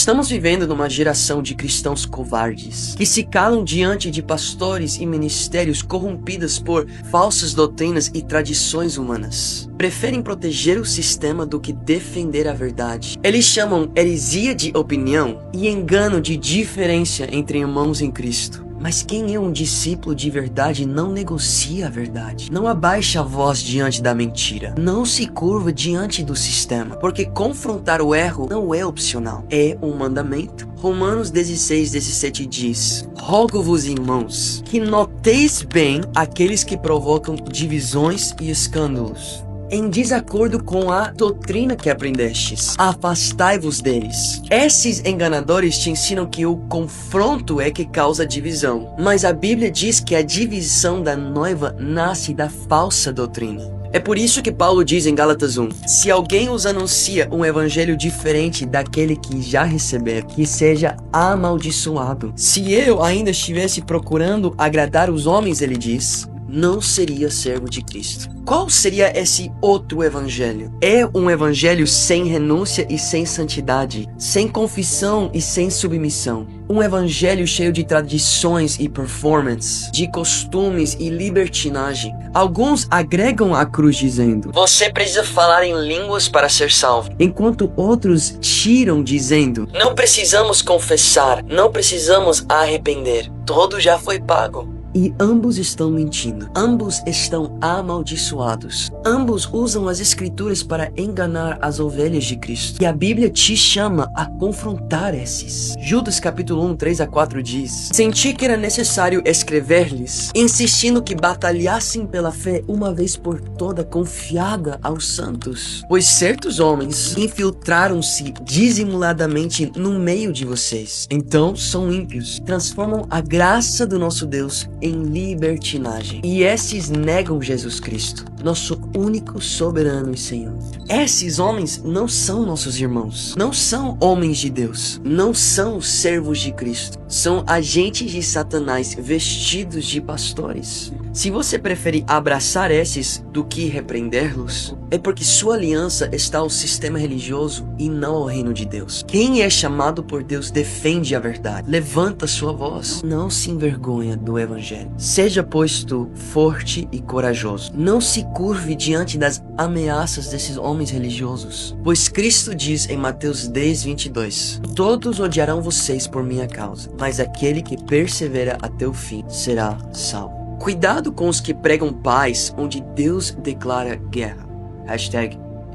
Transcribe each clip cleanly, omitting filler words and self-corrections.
Estamos vivendo numa geração de cristãos covardes, que se calam diante de pastores e ministérios corrompidos por falsas doutrinas e tradições humanas. Preferem proteger o sistema do que defender a verdade. Eles chamam heresia de opinião e engano de diferença entre irmãos em Cristo. Mas quem é um discípulo de verdade não negocia a verdade, não abaixa a voz diante da mentira, não se curva diante do sistema, porque confrontar o erro não é opcional, é um mandamento. Romanos 16:17 diz: Rogo-vos, irmãos, que noteis bem aqueles que provocam divisões e escândalos, em desacordo com a doutrina que aprendestes. Afastai-vos deles. Esses enganadores te ensinam que o confronto é que causa divisão, mas a Bíblia diz que a divisão da noiva nasce da falsa doutrina. É por isso que Paulo diz em Gálatas 1: se alguém os anuncia um evangelho diferente daquele que já receberam, que seja amaldiçoado. Se eu ainda estivesse procurando agradar os homens, ele diz, não seria servo de Cristo. Qual seria esse outro evangelho? É um evangelho sem renúncia e sem santidade, sem confissão e sem submissão. Um evangelho cheio de tradições e performance, de costumes e libertinagem. Alguns agregam a cruz dizendo: você precisa falar em línguas para ser salvo, enquanto outros tiram dizendo: não precisamos confessar, não precisamos arrepender, tudo já foi pago. E ambos estão mentindo, ambos estão amaldiçoados, ambos usam as escrituras para enganar as ovelhas de Cristo. E a Bíblia te chama a confrontar esses. Judas capítulo 1, 3-4 diz: senti que era necessário escrever-lhes, insistindo que batalhassem pela fé uma vez por toda confiada aos santos. Pois certos homens infiltraram-se dissimuladamente no meio de vocês. Então são ímpios, transformam a graça do nosso Deus em libertinagem. E esses negam Jesus Cristo, nosso único soberano e Senhor. Esses homens não são nossos irmãos, não são homens de Deus, não são servos de Cristo, são agentes de Satanás vestidos de pastores. Se você prefere abraçar esses do que repreendê-los, é porque sua aliança está ao sistema religioso e não ao reino de Deus. Quem é chamado por Deus defende a verdade, levanta sua voz, não se envergonha do evangelho. Seja, pois, tu forte e corajoso. Não se curve diante das ameaças desses homens religiosos. Pois Cristo diz em Mateus 10:22: todos odiarão vocês por minha causa, mas aquele que persevera até o fim será salvo. Cuidado com os que pregam paz onde Deus declara guerra.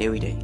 #eu irei.